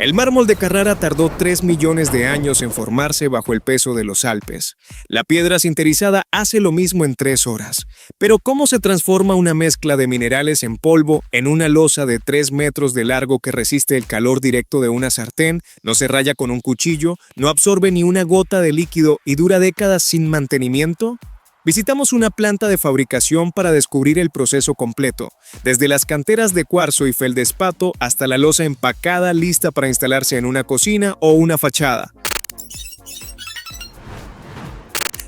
El mármol de Carrara tardó 3 millones de años en formarse bajo el peso de los Alpes. La piedra sinterizada hace lo mismo en 3 horas. Pero ¿cómo se transforma una mezcla de minerales en polvo en una losa de 3 metros de largo que resiste el calor directo de una sartén, no se raya con un cuchillo, no absorbe ni una gota de líquido y dura décadas sin mantenimiento? Visitamos una planta de fabricación para descubrir el proceso completo, desde las canteras de cuarzo y feldespato hasta la losa empacada lista para instalarse en una cocina o una fachada.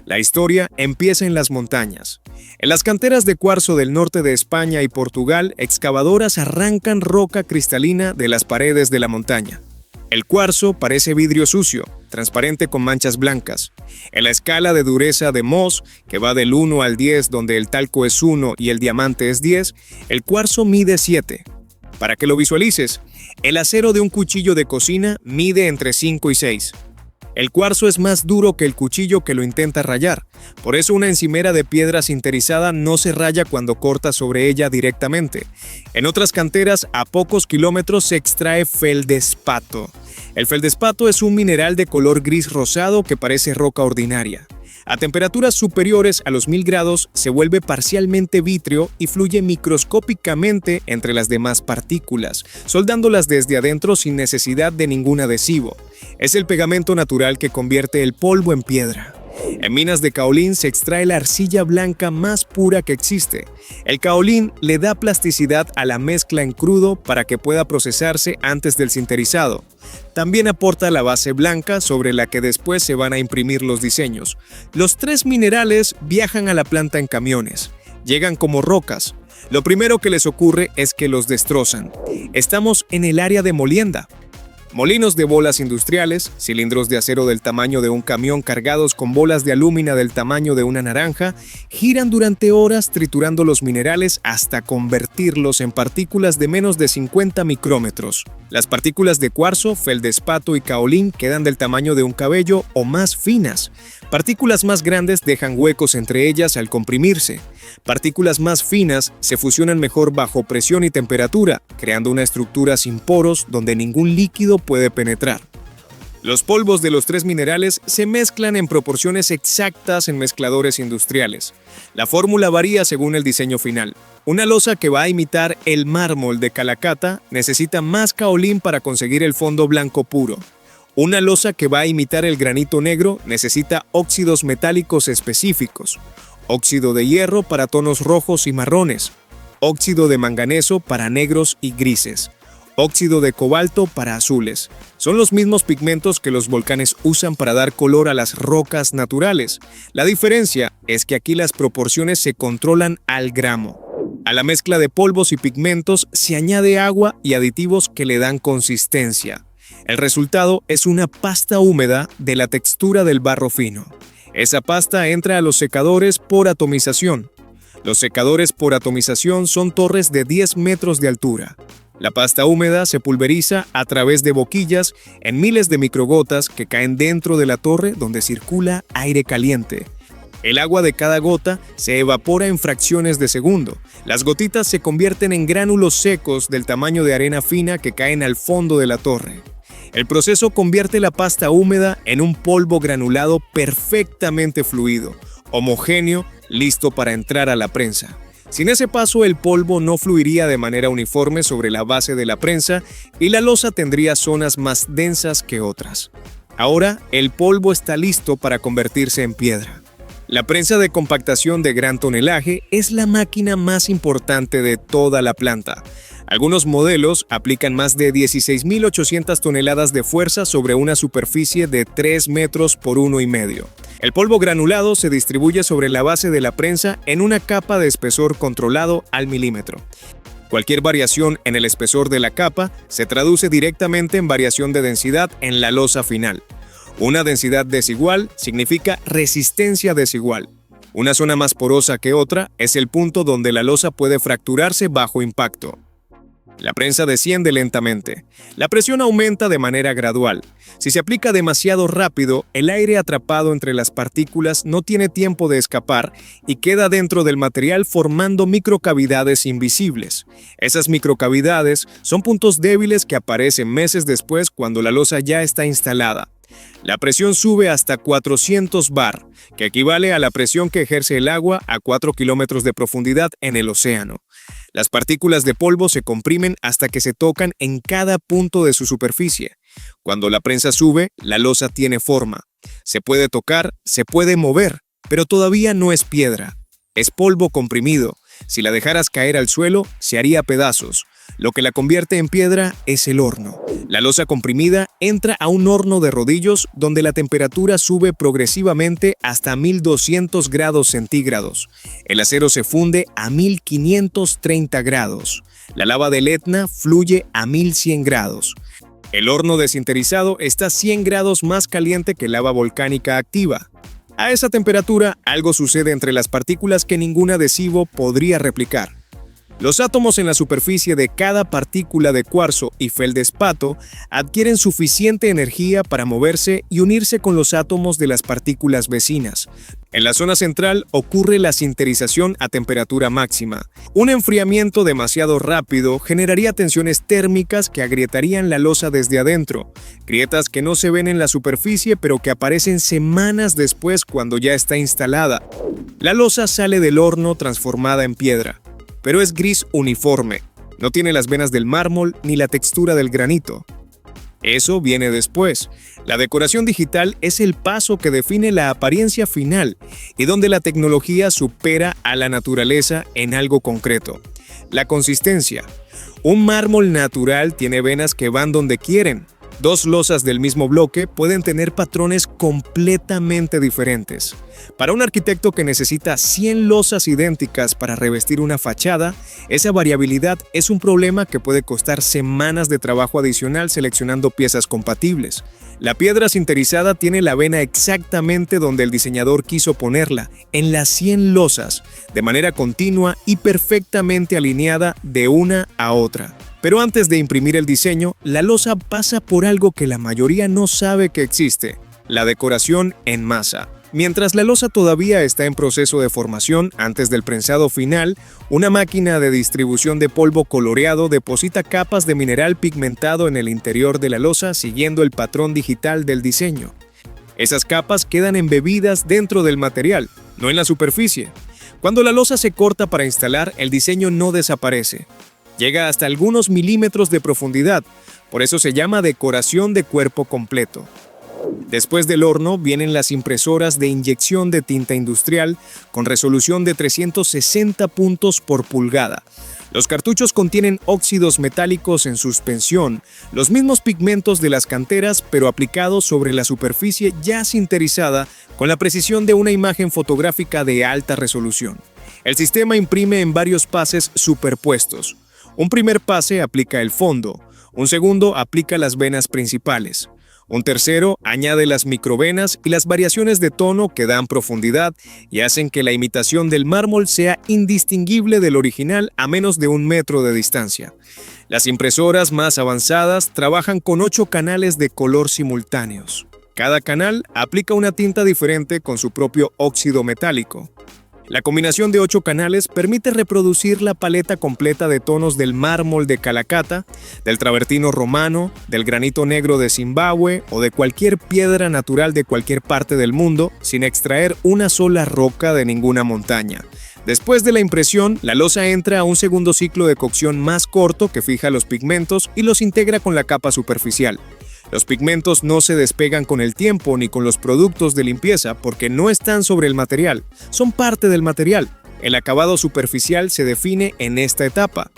La historia empieza en las montañas. En las canteras de cuarzo del norte de España y Portugal, excavadoras arrancan roca cristalina de las paredes de la montaña. El cuarzo parece vidrio sucio, transparente con manchas blancas. En la escala de dureza de Mohs, que va del 1 al 10, donde el talco es 1 y el diamante es 10, el cuarzo mide 7. Para que lo visualices, el acero de un cuchillo de cocina mide entre 5 y 6. El cuarzo es más duro que el cuchillo que lo intenta rayar, por eso una encimera de piedra sinterizada no se raya cuando corta sobre ella directamente. En otras canteras, a pocos kilómetros se extrae feldespato. El feldespato es un mineral de color gris rosado que parece roca ordinaria. A temperaturas superiores a los 1000 grados se vuelve parcialmente vítreo y fluye microscópicamente entre las demás partículas, soldándolas desde adentro sin necesidad de ningún adhesivo. Es el pegamento natural que convierte el polvo en piedra. En minas de caolín se extrae la arcilla blanca más pura que existe. El caolín le da plasticidad a la mezcla en crudo para que pueda procesarse antes del sinterizado. También aporta la base blanca sobre la que después se van a imprimir los diseños. Los 3 minerales viajan a la planta en camiones. Llegan como rocas. Lo primero que les ocurre es que los destrozan. Estamos en el área de molienda. Molinos de bolas industriales, cilindros de acero del tamaño de un camión cargados con bolas de alúmina del tamaño de una naranja, giran durante horas triturando los minerales hasta convertirlos en partículas de menos de 50 micrómetros. Las partículas de cuarzo, feldespato y caolín quedan del tamaño de un cabello o más finas. Partículas más grandes dejan huecos entre ellas al comprimirse. Partículas más finas se fusionan mejor bajo presión y temperatura, creando una estructura sin poros donde ningún líquido puede penetrar. Los polvos de los 3 minerales se mezclan en proporciones exactas en mezcladores industriales. La fórmula varía según el diseño final. Una losa que va a imitar el mármol de Calacata necesita más caolín para conseguir el fondo blanco puro. Una losa que va a imitar el granito negro necesita óxidos metálicos específicos. Óxido de hierro para tonos rojos y marrones. Óxido de manganeso para negros y grises. Óxido de cobalto para azules. Son los mismos pigmentos que los volcanes usan para dar color a las rocas naturales. La diferencia es que aquí las proporciones se controlan al gramo. A la mezcla de polvos y pigmentos se añade agua y aditivos que le dan consistencia. El resultado es una pasta húmeda de la textura del barro fino. Esa pasta entra a los secadores por atomización. Los secadores por atomización son torres de 10 metros de altura. La pasta húmeda se pulveriza a través de boquillas en miles de microgotas que caen dentro de la torre donde circula aire caliente. El agua de cada gota se evapora en fracciones de segundo. Las gotitas se convierten en gránulos secos del tamaño de arena fina que caen al fondo de la torre. El proceso convierte la pasta húmeda en un polvo granulado perfectamente fluido, homogéneo, listo para entrar a la prensa. Sin ese paso, el polvo no fluiría de manera uniforme sobre la base de la prensa y la losa tendría zonas más densas que otras. Ahora, el polvo está listo para convertirse en piedra. La prensa de compactación de gran tonelaje es la máquina más importante de toda la planta. Algunos modelos aplican más de 16.800 toneladas de fuerza sobre una superficie de 3 metros por 1,5. El polvo granulado se distribuye sobre la base de la prensa en una capa de espesor controlado al milímetro. Cualquier variación en el espesor de la capa se traduce directamente en variación de densidad en la losa final. Una densidad desigual significa resistencia desigual. Una zona más porosa que otra es el punto donde la losa puede fracturarse bajo impacto. La prensa desciende lentamente. La presión aumenta de manera gradual. Si se aplica demasiado rápido, el aire atrapado entre las partículas no tiene tiempo de escapar y queda dentro del material formando microcavidades invisibles. Esas microcavidades son puntos débiles que aparecen meses después cuando la losa ya está instalada. La presión sube hasta 400 bar, que equivale a la presión que ejerce el agua a 4 kilómetros de profundidad en el océano. Las partículas de polvo se comprimen hasta que se tocan en cada punto de su superficie. Cuando la prensa sube, la losa tiene forma. Se puede tocar, se puede mover, pero todavía no es piedra. Es polvo comprimido. Si la dejaras caer al suelo, se haría pedazos. Lo que la convierte en piedra es el horno. La losa comprimida entra a un horno de rodillos donde la temperatura sube progresivamente hasta 1200 grados centígrados. El acero se funde a 1530 grados. La lava del Etna fluye a 1100 grados. El horno desinterizado está 100 grados más caliente que lava volcánica activa. A esa temperatura, algo sucede entre las partículas que ningún adhesivo podría replicar. Los átomos en la superficie de cada partícula de cuarzo y feldespato adquieren suficiente energía para moverse y unirse con los átomos de las partículas vecinas. En la zona central ocurre la sinterización a temperatura máxima. Un enfriamiento demasiado rápido generaría tensiones térmicas que agrietarían la losa desde adentro, grietas que no se ven en la superficie pero que aparecen semanas después cuando ya está instalada. La losa sale del horno transformada en piedra, pero es gris uniforme. No tiene las venas del mármol ni la textura del granito. Eso viene después. La decoración digital es el paso que define la apariencia final y donde la tecnología supera a la naturaleza en algo concreto. La consistencia. Un mármol natural tiene venas que van donde quieren. Dos losas del mismo bloque pueden tener patrones completamente diferentes. Para un arquitecto que necesita 100 losas idénticas para revestir una fachada, esa variabilidad es un problema que puede costar semanas de trabajo adicional seleccionando piezas compatibles. La piedra sinterizada tiene la vena exactamente donde el diseñador quiso ponerla, en las 100 losas, de manera continua y perfectamente alineada de una a otra. Pero antes de imprimir el diseño, la losa pasa por algo que la mayoría no sabe que existe: la decoración en masa. Mientras la losa todavía está en proceso de formación antes del prensado final, una máquina de distribución de polvo coloreado deposita capas de mineral pigmentado en el interior de la losa siguiendo el patrón digital del diseño. Esas capas quedan embebidas dentro del material, no en la superficie. Cuando la losa se corta para instalar, el diseño no desaparece. Llega hasta algunos milímetros de profundidad, por eso se llama decoración de cuerpo completo. Después del horno vienen las impresoras de inyección de tinta industrial con resolución de 360 puntos por pulgada. Los cartuchos contienen óxidos metálicos en suspensión, los mismos pigmentos de las canteras pero aplicados sobre la superficie ya sinterizada con la precisión de una imagen fotográfica de alta resolución. El sistema imprime en varios pases superpuestos. Un primer pase aplica el fondo, un segundo aplica las venas principales, un tercero añade las microvenas y las variaciones de tono que dan profundidad y hacen que la imitación del mármol sea indistinguible del original a menos de 1 metro de distancia. Las impresoras más avanzadas trabajan con 8 canales de color simultáneos. Cada canal aplica una tinta diferente con su propio óxido metálico. La combinación de 8 canales permite reproducir la paleta completa de tonos del mármol de Calacata, del travertino romano, del granito negro de Zimbabue o de cualquier piedra natural de cualquier parte del mundo, sin extraer una sola roca de ninguna montaña. Después de la impresión, la losa entra a un segundo ciclo de cocción más corto que fija los pigmentos y los integra con la capa superficial. Los pigmentos no se despegan con el tiempo ni con los productos de limpieza porque no están sobre el material, son parte del material. El acabado superficial se define en esta etapa.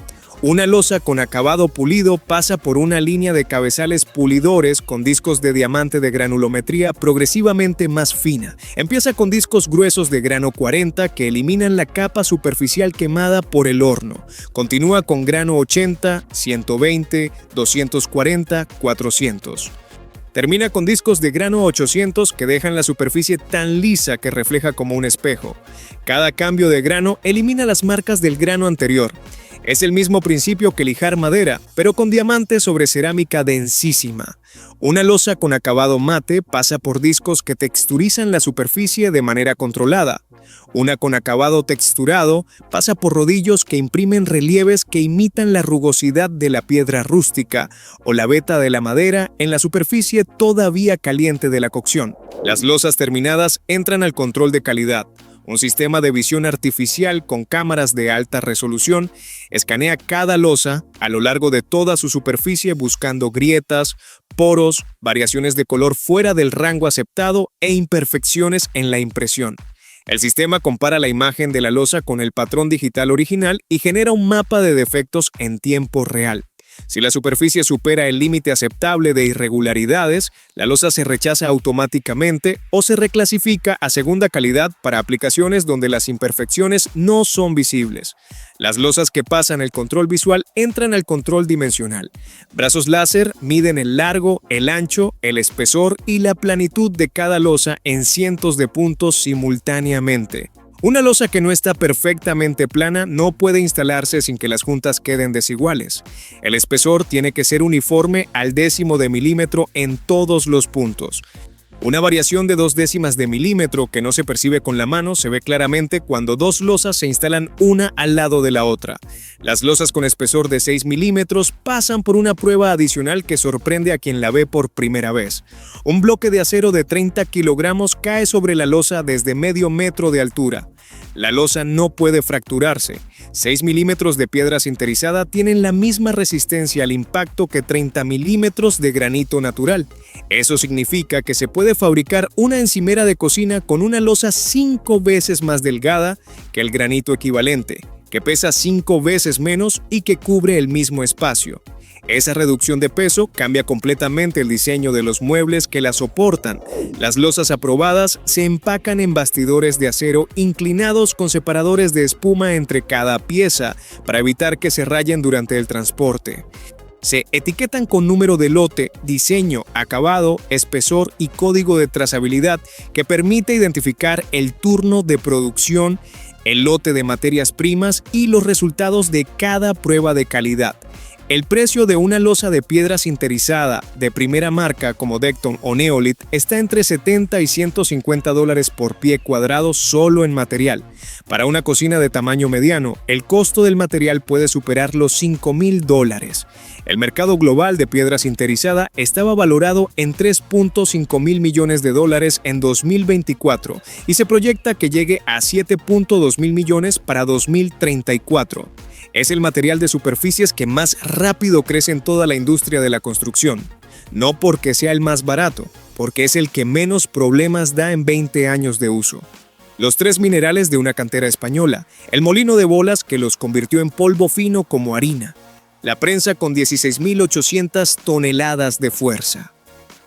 Una losa con acabado pulido pasa por una línea de cabezales pulidores con discos de diamante de granulometría progresivamente más fina. Empieza con discos gruesos de grano 40 que eliminan la capa superficial quemada por el horno. Continúa con grano 80, 120, 240, 400. Termina con discos de grano 800 que dejan la superficie tan lisa que refleja como un espejo. Cada cambio de grano elimina las marcas del grano anterior. Es el mismo principio que lijar madera, pero con diamante sobre cerámica densísima. Una losa con acabado mate pasa por discos que texturizan la superficie de manera controlada. Una con acabado texturado pasa por rodillos que imprimen relieves que imitan la rugosidad de la piedra rústica o la veta de la madera en la superficie todavía caliente de la cocción. Las losas terminadas entran al control de calidad. Un sistema de visión artificial con cámaras de alta resolución escanea cada losa a lo largo de toda su superficie buscando grietas, poros, variaciones de color fuera del rango aceptado e imperfecciones en la impresión. El sistema compara la imagen de la losa con el patrón digital original y genera un mapa de defectos en tiempo real. Si la superficie supera el límite aceptable de irregularidades, la losa se rechaza automáticamente o se reclasifica a segunda calidad para aplicaciones donde las imperfecciones no son visibles. Las losas que pasan el control visual entran al control dimensional. Brazos láser miden el largo, el ancho, el espesor y la planitud de cada losa en cientos de puntos simultáneamente. Una losa que no está perfectamente plana no puede instalarse sin que las juntas queden desiguales. El espesor tiene que ser uniforme al décimo de milímetro en todos los puntos. Una variación de 0,2 de milímetro que no se percibe con la mano se ve claramente cuando dos losas se instalan una al lado de la otra. Las losas con espesor de 6 milímetros pasan por una prueba adicional que sorprende a quien la ve por primera vez. Un bloque de acero de 30 kilogramos cae sobre la losa desde medio metro de altura. La losa no puede fracturarse. 6 milímetros de piedra sinterizada tienen la misma resistencia al impacto que 30 milímetros de granito natural. Eso significa que se puede fabricar una encimera de cocina con una losa 5 veces más delgada que el granito equivalente, que pesa 5 veces menos y que cubre el mismo espacio. Esa reducción de peso cambia completamente el diseño de los muebles que la soportan. Las losas aprobadas se empacan en bastidores de acero inclinados con separadores de espuma entre cada pieza para evitar que se rayen durante el transporte. Se etiquetan con número de lote, diseño, acabado, espesor y código de trazabilidad que permite identificar el turno de producción, el lote de materias primas y los resultados de cada prueba de calidad. El precio de una losa de piedra sinterizada de primera marca como Dekton o Neolith está entre $70 y $150 por pie cuadrado solo en material. Para una cocina de tamaño mediano, el costo del material puede superar los $5,000. El mercado global de piedra sinterizada estaba valorado en $3.5 mil millones en 2024 y se proyecta que llegue a $7.2 mil millones para 2034. Es el material de superficies que más rápido crece en toda la industria de la construcción. No porque sea el más barato, porque es el que menos problemas da en 20 años de uso. Los 3 minerales de una cantera española, el molino de bolas que los convirtió en polvo fino como harina, la prensa con 16.800 toneladas de fuerza,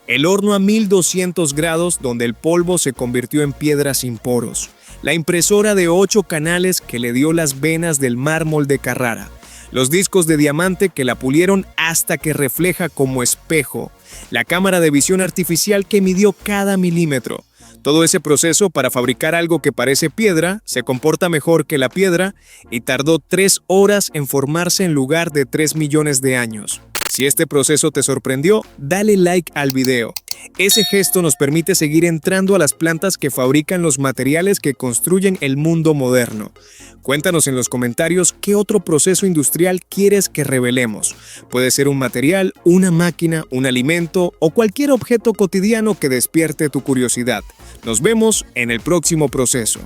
el horno a 1.200 grados donde el polvo se convirtió en piedra sin poros, la impresora de 8 canales que le dio las venas del mármol de Carrara, los discos de diamante que la pulieron hasta que refleja como espejo, la cámara de visión artificial que midió cada milímetro. Todo ese proceso para fabricar algo que parece piedra, se comporta mejor que la piedra y tardó 3 horas en formarse en lugar de 3 millones de años. Si este proceso te sorprendió, dale like al video. Ese gesto nos permite seguir entrando a las plantas que fabrican los materiales que construyen el mundo moderno. Cuéntanos en los comentarios qué otro proceso industrial quieres que revelemos. Puede ser un material, una máquina, un alimento o cualquier objeto cotidiano que despierte tu curiosidad. Nos vemos en el próximo proceso.